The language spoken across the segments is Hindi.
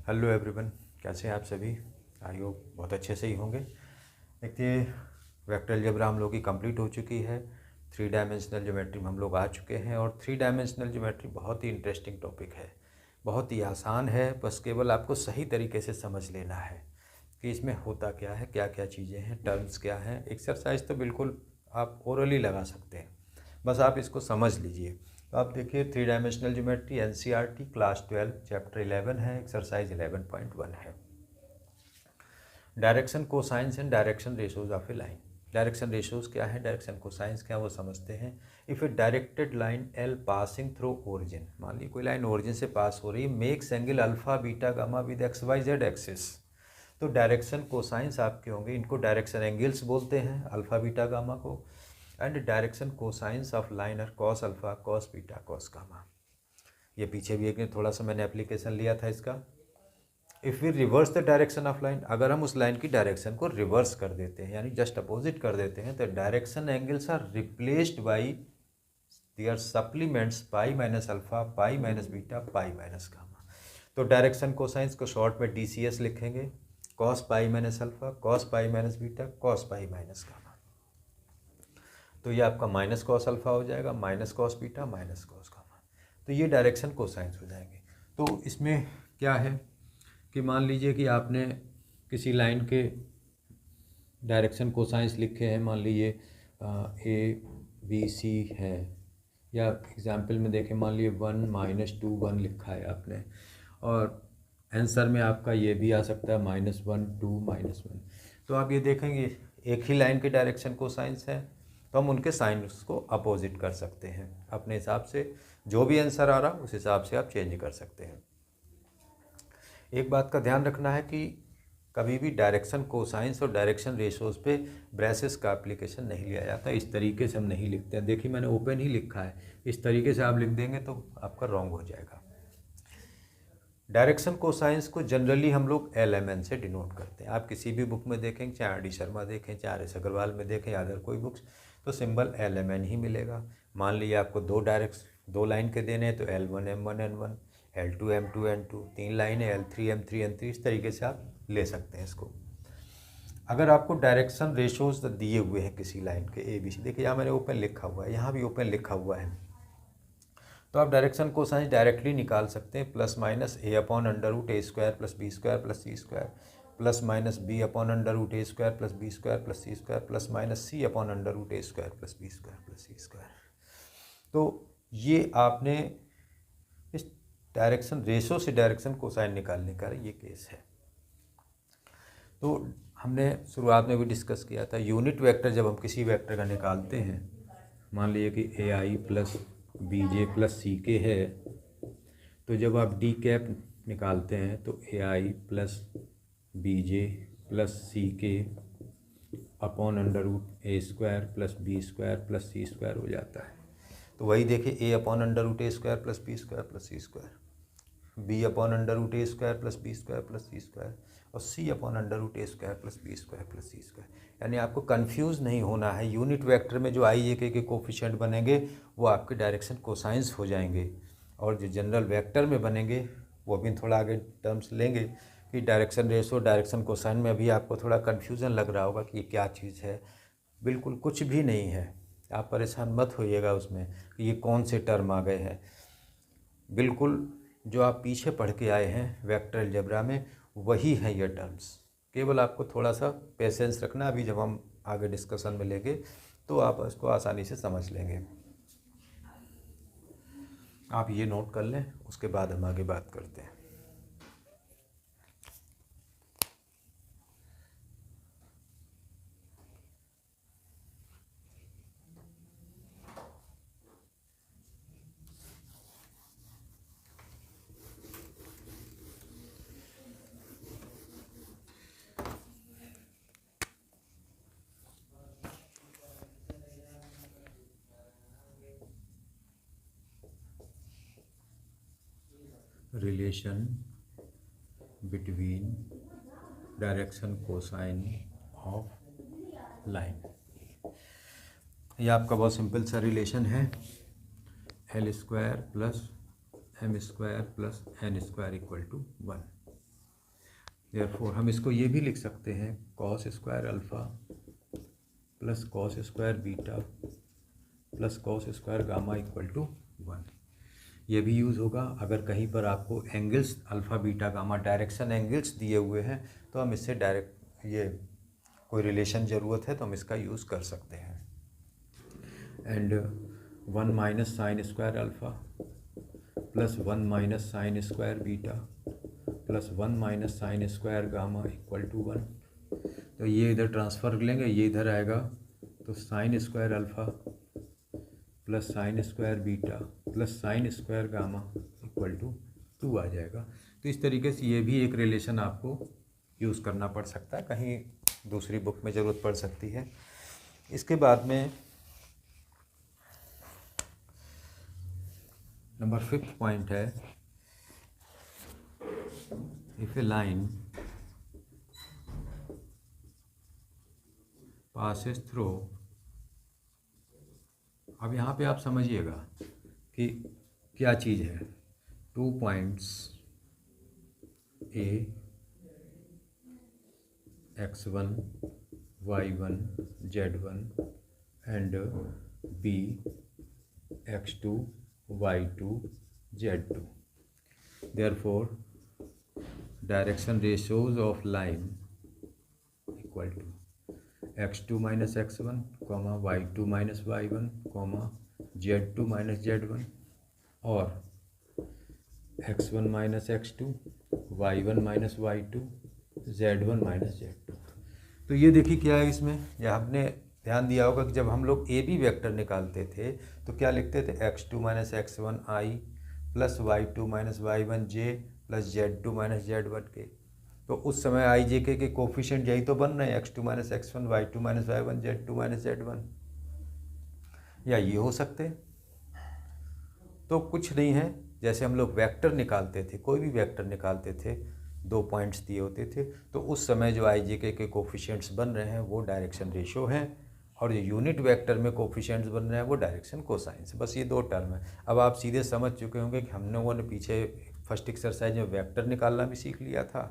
हेलो एवरीवन, कैसे हैं आप सभी। आई होप बहुत अच्छे से ही होंगे। देखिए, वेक्टर अलजेब्रा हम लोग की कंप्लीट हो चुकी है। 3 डायमेंशनल ज्योमेट्री में हम लोग आ चुके हैं और 3 डायमेंशनल ज्योमेट्री बहुत ही इंटरेस्टिंग टॉपिक है, बहुत ही आसान है। बस केवल आपको सही तरीके से समझ लेना है कि इसमें होता क्या है, क्या क्या चीज़ें हैं, टर्म्स क्या हैं। एक्सरसाइज तो बिल्कुल आप ओरली लगा सकते हैं, बस आप इसको समझ लीजिए। तो आप देखिए, 3 dimensional geometry NCERT class 12 chapter 11 है, एक्सरसाइज 11.1 है। Direction cosines and direction ratios of A line. Direction ratios क्या है, डायरेक्शन कोसाइंस क्या है, वो समझते हैं। If A directed line L passing through origin, मान लीजिए कोई लाइन ओरिजिन से पास हो रही है, makes angle alpha beta gamma with XYZ axis, तो डायरेक्शन कोसाइंस आपके होंगे, इनको डायरेक्शन एंगल्स बोलते हैं, अल्फा बीटा गामा को। And direction cosines of line are cos alpha cos beta cos gamma. ये पीछे भी एक थोड़ा सा मैंने एप्लीकेशन लिया था इसका। If we reverse the direction of line, अगर हम उस लाइन की डायरेक्शन को रिवर्स कर देते हैं, यानी जस्ट अपोजिट कर देते हैं, तो direction angles are replaced by their supplements pi minus alpha, pi minus beta, pi minus gamma. तो डायरेक्शन कोसाइंस को शॉर्ट में DCS लिखेंगे, cos pi minus alpha, cos pi minus beta, cos pi minus gamma. तो ये आपका माइनस कॉस अल्फा हो जाएगा, minus cos beta, minus cos gamma. तो ये डायरेक्शन कोसाइंस हो जाएंगे। तो इसमें क्या है कि मान लीजिए कि आपने किसी लाइन के डायरेक्शन कोसाइंस लिखे हैं, मान लीजिए ABC है, या एग्जाम्पल में देखें, मान लीजिए 1 - 2 1 लिखा है आपने, और आंसर में आपका ये भी आ सकता है -1 2 -1। तो आप ये देखेंगे एक ही लाइन के डायरेक्शन कोसाइंस है, तो हम उनके साइंस को अपोजिट कर सकते हैं अपने हिसाब से। जो भी आंसर आ रहा उस हिसाब से आप चेंज कर सकते हैं। एक बात का ध्यान रखना है कि कभी भी डायरेक्शन कोसाइंस और डायरेक्शन रेशोज़ पे ब्रेसेस का एप्लीकेशन नहीं लिया जाता। इस तरीके से हम नहीं लिखते हैं। देखिए, मैंने ओपन ही लिखा है, इस तरीके से आप लिख देंगे तो आपका रॉन्ग हो जाएगा। डायरेक्शन कोसाइंस को जनरली हम लोग LMN से डिनोट करते हैं। आप किसी भी बुक में देखें, चाहे RD शर्मा देखें, चाहे RS अग्रवाल में देखें, या अदर कोई बुक्स, तो सिंबल LMN ही मिलेगा। मान लीजिए आपको दो लाइन के देने हैं, तो L1 M1 N1, L2 M2 N2, 3 लाइनें L3 M3 N3, इस तरीके से आप ले सकते हैं इसको। अगर आपको डायरेक्शन रेशोज दिए हुए हैं किसी लाइन के ABC, देखिए यहाँ मैंने ओपन लिखा हुआ है, यहाँ भी ओपन लिखा हुआ है, तो आप डायरेक्शन कोसाइंस डायरेक्टली निकाल सकते हैं। Plus minus A/√A² plus B² plus C² plus minus B/√A² plus B² plus C² plus minus C/√A² plus B² plus C²। तो ये आपने इस डायरेक्शन रेशो से डायरेक्शन कोसाइन निकालने का ये केस है। तो हमने शुरुआत में भी डिस्कस किया था, यूनिट वेक्टर जब हम किसी वेक्टर का निकालते हैं, मान लीजिए कि AI plus BJ plus CK है, तो जब आप D कैप निकालते हैं तो AI plus BJ plus CK upon √A² plus B² plus C² हो जाता है। तो वही देखिए, A/√A² plus B² plus C², B/√A² plus B² plus C² और C/√A² plus B² plus C²। यानी आपको कंफ्यूज नहीं होना है। यूनिट वेक्टर में जो IJK के कोफिशिएंट बनेंगे वो आपके डायरेक्शन कोसाइंस हो जाएंगे, और जो जनरल वेक्टर में बनेंगे वो भी थोड़ा आगे टर्म्स लेंगे कि डायरेक्शन रेशो, डायरेक्शन कोसाइन में अभी आपको थोड़ा कन्फ्यूज़न लग रहा होगा कि ये क्या चीज़ है। बिल्कुल कुछ भी नहीं है, आप परेशान मत होइएगा उसमें कि ये कौन से टर्म आ गए हैं। बिल्कुल जो आप पीछे पढ़ के आए हैं वेक्टर अलजेब्रा में वही है ये टर्म्स। केवल आपको थोड़ा सा पेशेंस रखना, अभी जब हम आगे डिस्कशन में लेंगे तो आप इसको आसानी से समझ लेंगे। आप ये नोट कर लें, उसके बाद हम आगे बात करते हैं। Relation between direction cosine of line, ये आपका बहुत सिंपल सा रिलेशन है। L² plus M² plus N² = 1। Therefore हम इसको ये भी लिख सकते हैं cos square alpha plus cos square beta plus cos square gamma equal to 1। ये भी यूज़ होगा अगर कहीं पर आपको angles alpha beta gamma direction angles दिए हुए हैं, तो हम इससे डायरेक्ट ये कोई रिलेशन ज़रूरत है तो हम इसका यूज़ कर सकते हैं। And 1 minus sine square alpha plus 1 minus sine square beta plus 1 minus sine square gamma equal to 1। तो ये इधर ट्रांसफ़र लेंगे, ये इधर आएगा, तो sine square alpha plus sine square beta plus sine square gamma equal to 2 आ जाएगा। तो इस तरीके से ये भी एक रिलेशन आपको यूज़ करना पड़ सकता है, कहीं दूसरी बुक में ज़रूरत पड़ सकती है। इसके बाद में नंबर 5th पॉइंट है, if A line passes through. अब यहाँ पे आप समझिएगा कि क्या चीज़ है। 2 points A x1 y1 z1 and B x2 y2 z2। therefore direction ratios of line equal to x2 minus x1 comma y2 minus y1 comma z2 minus z1 और x1 minus x2 y1 minus y2 z1 minus z2। तो ये देखिए क्या है इसमें, या आपने ध्यान दिया होगा कि जब हम लोग ए बी वेक्टर निकालते थे तो क्या लिखते थे x2 माइनस x1 आई प्लस y2 माइनस y1 जे प्लस z2 माइनस z1 के। तो उस समय आई जे के कोफिशिएंट यही तो बन रहे हैं, x2 minus x1 y2 minus y1 z2 minus z1, या ये हो सकते। तो कुछ नहीं है, जैसे हम लोग वेक्टर निकालते थे, कोई भी वेक्टर निकालते थे, 2 पॉइंट्स दिए होते थे, तो उस समय जो आई जे के कोफिशिएंट्स बन रहे हैं वो डायरेक्शन रेशियो हैं, और जो यूनिट वेक्टर में कोफिशिएंट्स बन रहे हैं वो डायरेक्शन कोसाइंस। बस ये 2 टर्म है। अब आप सीधे समझ चुके होंगे कि हम लोगों ने पीछे फर्स्ट एक्सरसाइज में वेक्टर निकालना भी सीख लिया था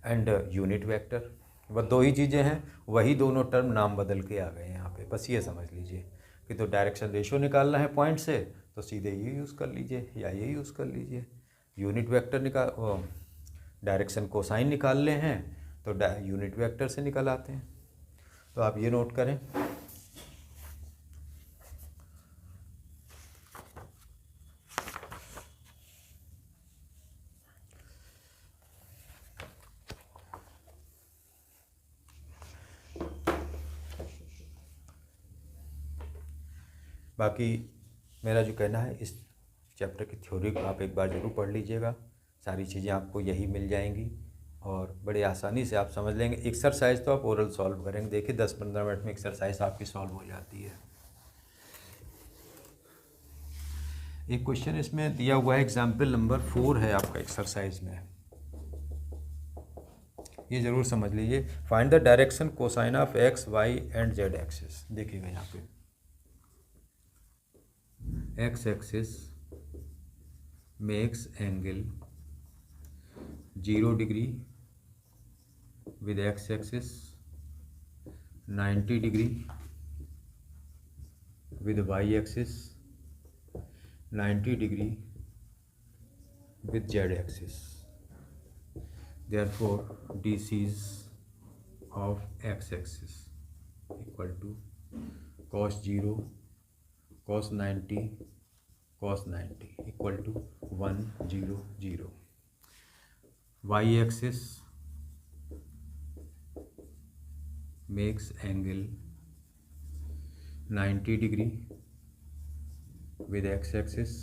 एंड यूनिट वेक्टर। बस 2 ही चीज़ें हैं, वही दोनों टर्म नाम बदल के आ गए यहाँ पे। बस ये समझ लीजिए कि तो डायरेक्शन रेशियो निकालना है पॉइंट से तो सीधे ये यूज़ कर लीजिए या ये यूज़ कर लीजिए। यूनिट वेक्टर डायरेक्शन कोसाइन निकालने हैं तो यूनिट वेक्टर से निकल आते हैं। तो आप ये नोट करें। बाकी मेरा जो कहना है, इस चैप्टर की थ्योरी को आप एक बार ज़रूर पढ़ लीजिएगा, सारी चीज़ें आपको यही मिल जाएंगी और बड़े आसानी से आप समझ लेंगे। एक्सरसाइज तो आप ओरल सॉल्व करेंगे, देखिए 10-15 मिनट में एक्सरसाइज आपकी सॉल्व हो जाती है। एक क्वेश्चन इसमें दिया हुआ है, एग्जाम्पल नंबर 4 है आपका एक्सरसाइज में, ये ज़रूर समझ लीजिए। Find the direction cosine of x y and z axis. देखिएगा यहाँ पे x axis makes angle 0 degree with x axis, 90 degree with y axis, 90 degree with z axis. Therefore DCs of x axis equal to cos 0 cos 90 cos 90 equal to 1 0 0. Y axis makes angle 90 degree with x axis,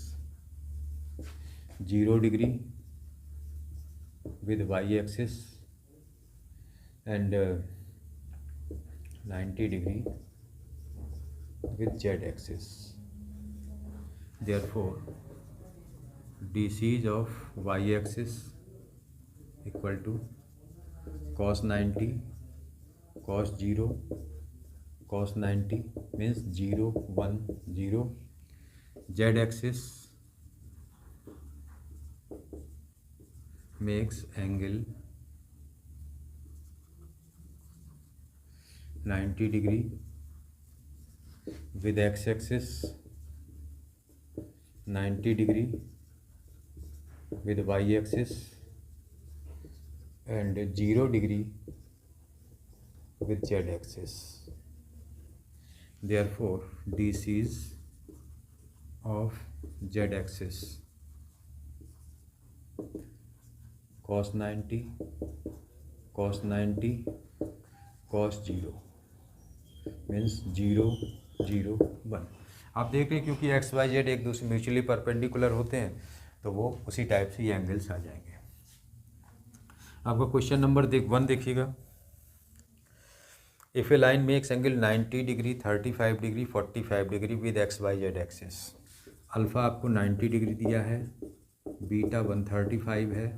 0 degree with y axis and 90 degree with z axis. Therefore DCs of y axis equal to cos 90 cos 0 cos 90 means 0 1 0. Z axis makes angle 90 degree with x-axis 90 degree with y-axis and 0 degree with z-axis. Therefore, DC is of z-axis cos 90, cos 90, cos 0 means 0 0 1। आप देख रहे हैं क्योंकि एक्स वाई जेड एक दूसरे म्यूचुअली परपेंडिकुलर होते हैं तो वो उसी टाइप से ये एंगल्स आ जाएंगे। आपका क्वेश्चन नंबर 1 देखिएगा। If a line makes angle 90 degree 35 degree 45 degree with x y z axis. Alpha आपको 90 डिग्री दिया है, बीटा 135 है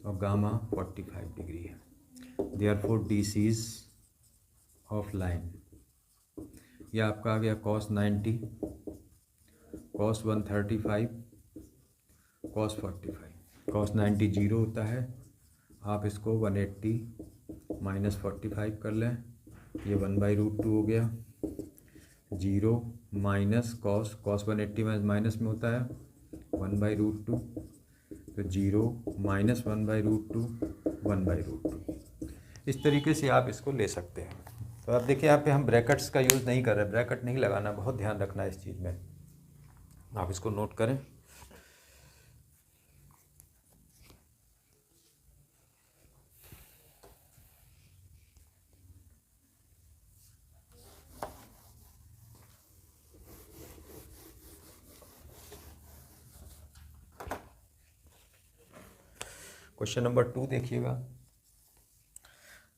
और गामा 45 डिग्री है। देयरफॉर DCs ऑफ लाइन, यह आपका आ गया cos 90, cos 135, cos 45। cos 90 0 होता है, आप इसको 180 माइनस 45 कर लें, ये 1/√2 हो गया। 0 माइनस cos 180 माइनस में होता है 1/√2, तो 0 माइनस 1/√2 1/√2। इस तरीके से आप इसको ले सकते हैं। तो आप देखिए यहाँ पे हम ब्रैकेट्स का यूज़ नहीं कर रहे, ब्रैकेट नहीं लगाना, बहुत ध्यान रखना है इस चीज़ में, आप इसको नोट करें। क्वेश्चन नंबर 2 देखिएगा।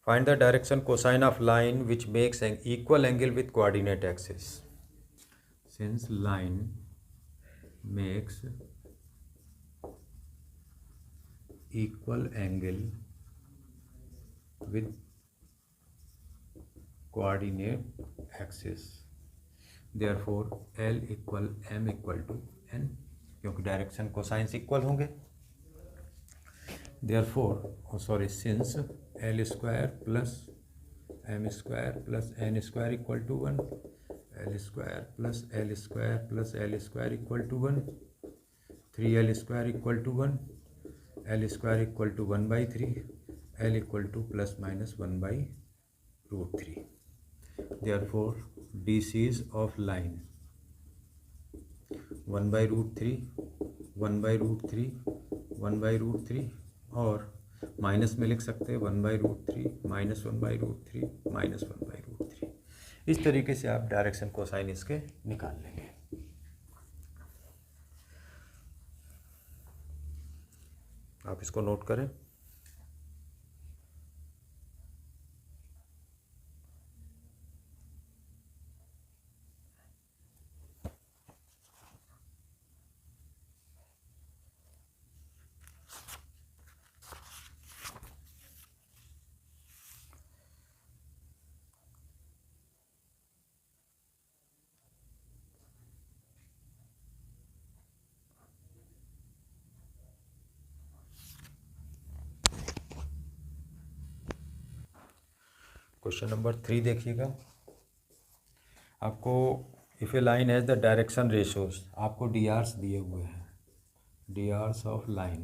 Find the direction cosine of line which makes an equal angle with coordinate axis. Since line makes equal angle with coordinate axis, therefore L equal M equal to N, क्योंकि डायरेक्शन कोसाइंस इक्वल होंगे। Therefore since L square plus M square plus N square equal to 1, L square plus L square plus L square equal to 1, 3L square equal to 1, L square equal to 1/3, L equal to plus minus 1/√3। Therefore DCs of line 1/√3 1/√3 1/√3 और माइनस में लिख सकते हैं 1/√3 माइनस 1/√3 माइनस 1/√3। इस तरीके से आप डायरेक्शन कोसाइन इसके निकाल लेंगे। आप इसको नोट करें। क्वेश्चन नंबर 3 देखिएगा। आपको if a line has the direction ratios, आपको DRs दिए हुए हैं, DRs ऑफ लाइन,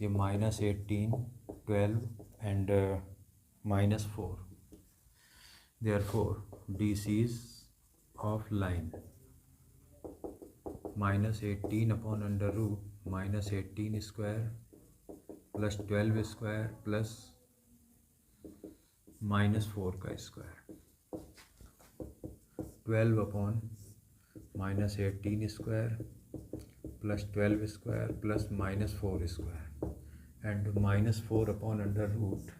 ये -18 12 and -4। Therefore DCs of line -18 upon under root -18 square plus 12 square plus -4 का square, 12 upon -18 square plus 12 square plus -4 square and -4 upon under root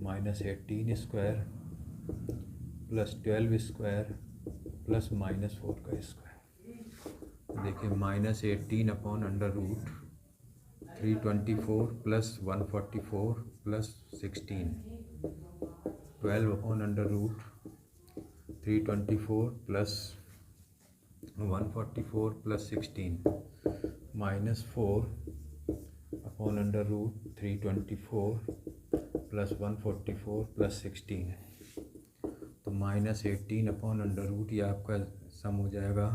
-18 square plus 12 square plus -4 का स्क्वायर। देखिए -18 upon under root 324 plus 144 plus 16, 12 upon under root 324 plus 144 plus 16 -4 upon under root 324 plus 144 plus 16 है, तो -18 अपॉन अंडर रूट, ये आपका सम हो जाएगा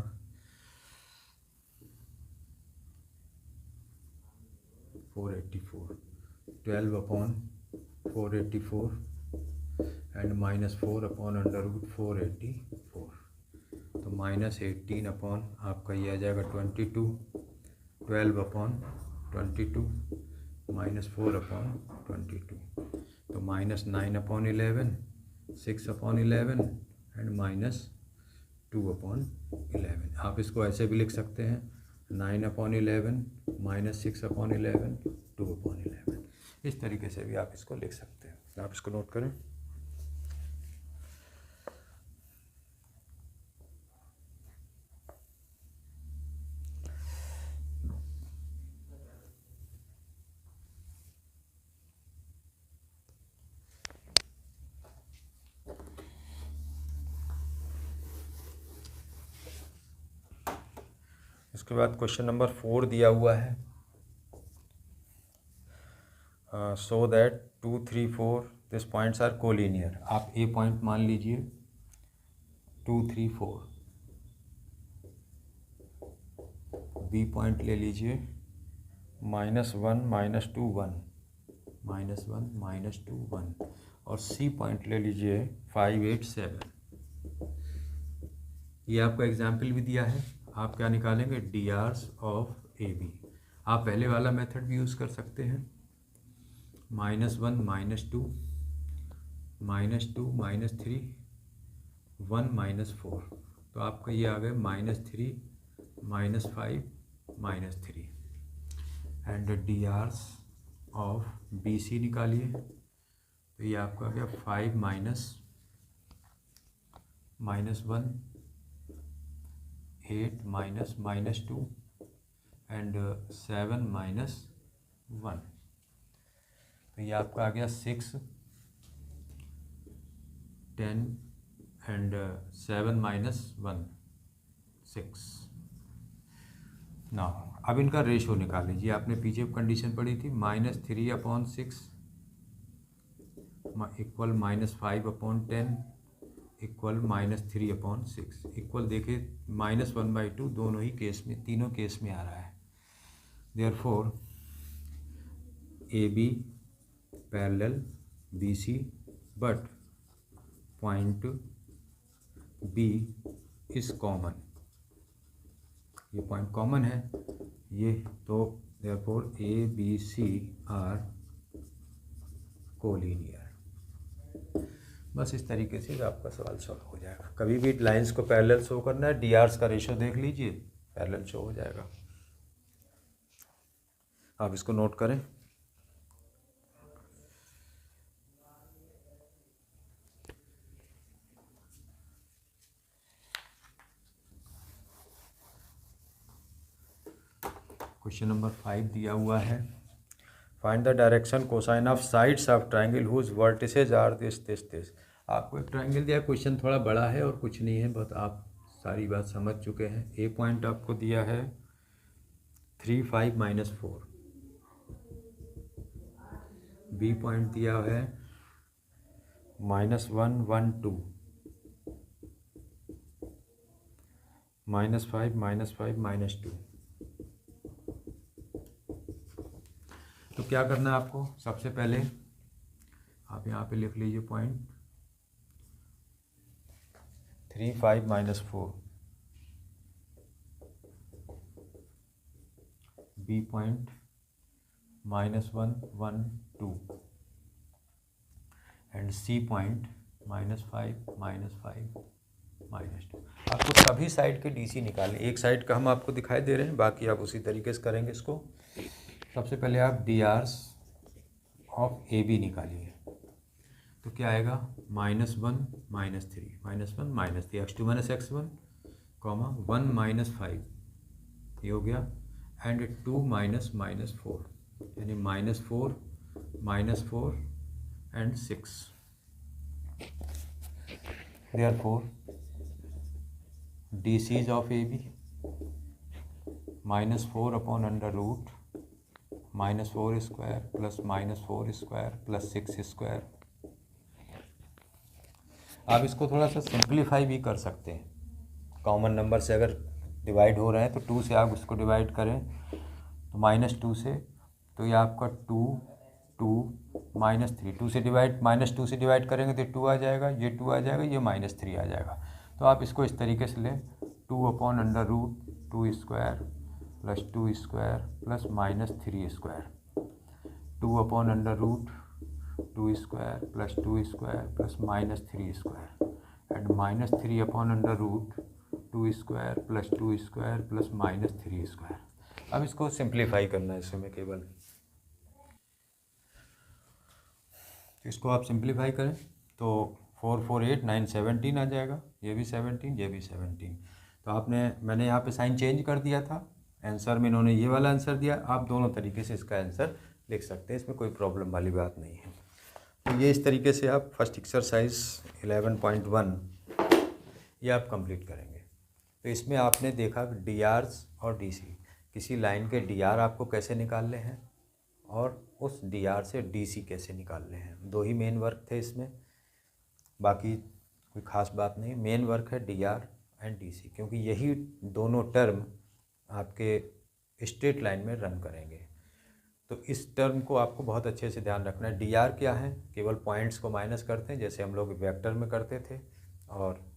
484, 12 upon 484 and -4 upon under root 484, तो -18 अपॉन आपका ये आ जाएगा 22, 12 अपॉन 22 -4 अपॉन 22, तो -9 अपॉन 11, 6 अपॉन 11 एंड -2 अपॉन 11। आप इसको ऐसे भी लिख सकते हैं 9 अपॉन 11 -6 अपॉन 11 2 अपॉन 11, इस तरीके से भी आप इसको लिख सकते हैं। आप इसको नोट करें। इसके बाद क्वेश्चन नंबर 4 दिया हुआ है, so that 2, 3, 4 this points are collinear. आप ए पॉइंट मान लीजिए 2, 3, 4, बी पॉइंट ले लीजिए -1, -2, 1, -1, -2, 1, और सी पॉइंट ले लीजिए 5, 8, 7। ये आपको एग्जाम्पल भी दिया है। आप क्या निकालेंगे, DRs ऑफ AB। आप पहले वाला मेथड भी यूज़ कर सकते हैं, -1, -2, -2, -3, 1, -4, तो आपका ये आ गया -3, -5, -3। एंड DRs ऑफ BC निकालिए, तो ये आपका आ गया 5 -1, 8 -2 एंड 7 -1, तो ये आपका आ गया 6, 10 एंड 7 -1 6। ना अब इनका रेशो निकाल लीजिए। आपने पीछे कंडीशन पढ़ी थी -3 upon 6 equal -5 upon 10 equal -3 upon 6 equal, देखिए -1/2 दोनों ही केस में, तीनों केस में आ रहा है। Therefore AB parallel BC but point B is common, ये पॉइंट कॉमन है ये, तो देयरफॉर ABC आर कोलिनियर। बस इस तरीके से आपका सवाल सॉल्व हो जाएगा। कभी भी लाइंस को पैरेलल शो करना है, DRs का रेशो देख लीजिए, पैरेलल शो हो जाएगा। आप इसको नोट करें। क्वेश्चन नंबर 5 दिया हुआ है, find the direction cosine of sides of triangle whose vertices are this. आपको एक ट्राइंगल दिया, क्वेश्चन थोड़ा बड़ा है और कुछ नहीं है, बस आप सारी बात समझ चुके हैं। ए पॉइंट आपको दिया है 3, 5, -4, बी पॉइंट दिया है -1, 1, 2, -5, -2। तो क्या करना है आपको, सबसे पहले आप यहाँ पे लिख लीजिए point 3, 5, -4, B point -1, 1, 2 and C point -5, -2। आपको सभी साइड के DC निकालें। एक साइड का हम आपको दिखाई दे रहे हैं, बाकी आप उसी तरीके से करेंगे इसको। सबसे पहले आप DRs ऑफ AB निकालिए, तो क्या आएगा -1, -3, -1, -3, x2 - x1, 1 -5, ये हो गया, एंड 2 -4, यानी -4, -4 and 6। Therefore DCs of AB -4 upon under root -4 square plus -4 square plus 6 square. आप इसको थोड़ा सा सिंप्लीफाई भी कर सकते हैं। कॉमन नंबर से अगर डिवाइड हो रहे हैं तो 2 से आप इसको डिवाइड करें तो -2 से, तो ये आपका 2 -3, 2 से डिवाइड करेंगे तो 2 आ जाएगा, ये 2 आ जाएगा, ये -3 आ जाएगा। तो आप इसको इस तरीके से लें, 2/√2 square plus 2 square plus -3 square, 2/√2 square plus 2 square plus -3 square and -3/√2 square plus 2 square plus -3 square. अब इसको सिंप्लीफाई करना है इसमें केवल, इसको आप सिंप्लीफाई करें तो 4 4 8 9 17 आ जाएगा, ये भी 17, ये भी 17। तो मैंने यहाँ पे साइन चेंज कर दिया था, आंसर में इन्होंने ये वाला आंसर दिया। आप दोनों तरीके से इसका आंसर लिख सकते हैं, इसमें कोई प्रॉब्लम वाली बात नहीं है। तो ये इस तरीके से आप फर्स्ट एक्सरसाइज 11.1 ये आप कंप्लीट करेंगे। तो इसमें आपने देखा डी आर्स और डी सी, किसी लाइन के डी आर आपको कैसे निकालने हैं और उस डी आर से डी सी कैसे निकालने हैं। 2 ही मेन वर्क थे इसमें, बाकी कोई ख़ास बात नहीं। मेन वर्क है D R and D C, क्योंकि यही दोनों टर्म आपके स्ट्रेट लाइन में रन करेंगे। तो इस टर्म को आपको बहुत अच्छे से ध्यान रखना है। डी आर क्या है, केवल पॉइंट्स को माइनस करते हैं जैसे हम लोग वेक्टर में करते थे, और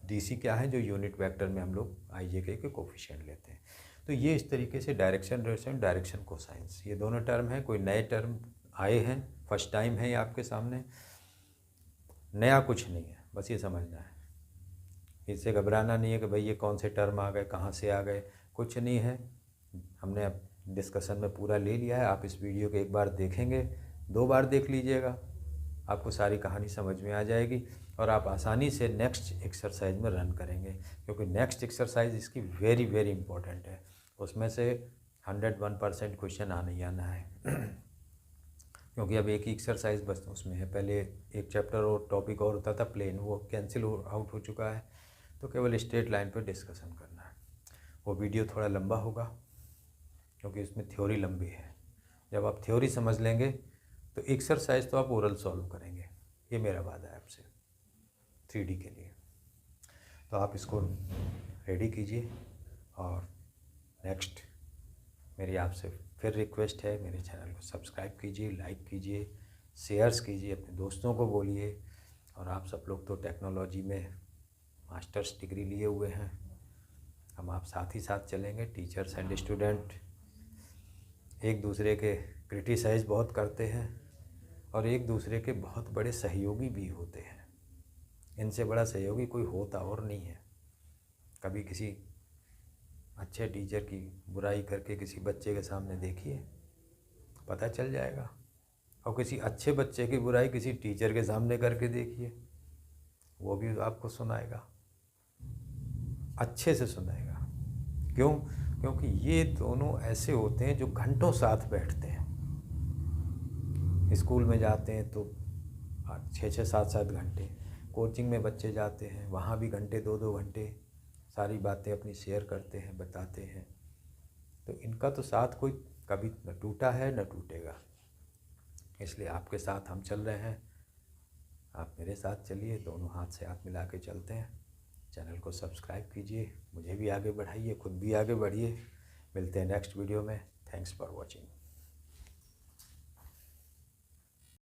डी सी क्या है, जो यूनिट वेक्टर में हम लोग आई जे के कोफिशिएंट लेते हैं। तो ये इस तरीके से डायरेक्शन रेडियस, डायरेक्शन कोसाइंस, ये दोनों टर्म हैं। कोई नए टर्म आए हैं, फर्स्ट टाइम है ये आपके सामने, नया कुछ नहीं है, बस ये समझना है। इससे घबराना नहीं है कि भाई ये कौन से टर्म आ गए, कहाँ से आ गए, कुछ नहीं है। हमने अब डिस्कशन में पूरा ले लिया है। आप इस वीडियो को एक बार देखेंगे, 2 बार देख लीजिएगा, आपको सारी कहानी समझ में आ जाएगी और आप आसानी से नेक्स्ट एक्सरसाइज में रन करेंगे, क्योंकि नेक्स्ट एक्सरसाइज इसकी वेरी वेरी इंपॉर्टेंट है। उसमें से 101% क्वेश्चन आना ही आना है क्योंकि अब एक ही एक्सरसाइज बस उसमें है। पहले एक चैप्टर और टॉपिक और होता था प्लेन, वो कैंसिल आउट हो चुका है, तो केवल स्ट्रेट लाइन पर डिस्कशन करना है। वो वीडियो थोड़ा लंबा होगा क्योंकि इसमें थ्योरी लंबी है। जब आप थ्योरी समझ लेंगे तो एक्सरसाइज तो आप ओरल सॉल्व करेंगे, ये मेरा वादा है आपसे 3D के लिए। तो आप इसको रेडी कीजिए और नेक्स्ट मेरी आपसे फिर रिक्वेस्ट है, मेरे चैनल को सब्सक्राइब कीजिए, लाइक कीजिए, शेयर्स कीजिए, अपने दोस्तों को बोलिए। और आप सब लोग तो टेक्नोलॉजी में मास्टर्स डिग्री लिए हुए हैं, हम आप साथ ही साथ चलेंगे। टीचर्स एंड स्टूडेंट एक दूसरे के क्रिटिसाइज़ बहुत करते हैं और एक दूसरे के बहुत बड़े सहयोगी भी होते हैं। इनसे बड़ा सहयोगी कोई होता और नहीं है। कभी किसी अच्छे टीचर की बुराई करके किसी बच्चे के सामने देखिए, पता चल जाएगा, और किसी अच्छे बच्चे की बुराई किसी टीचर के सामने करके देखिए, वो भी आपको सुनाएगा, अच्छे से सुनाएगा। क्यों? क्योंकि ये दोनों ऐसे होते हैं जो घंटों साथ बैठते हैं। स्कूल में जाते हैं तो 6-6 7-7 घंटे, कोचिंग में बच्चे जाते हैं वहाँ भी घंटे 2-2 घंटे सारी बातें अपनी शेयर करते हैं, बताते हैं। तो इनका तो साथ कोई कभी न टूटा है न टूटेगा। इसलिए आपके साथ हम चल रहे हैं, आप मेरे साथ चलिए, दोनों हाथ से हाथ मिला के चलते हैं। चैनल को सब्सक्राइब कीजिए, मुझे भी आगे बढ़ाइए, खुद भी आगे बढ़िए। मिलते हैं नेक्स्ट वीडियो में। Thanks for watching.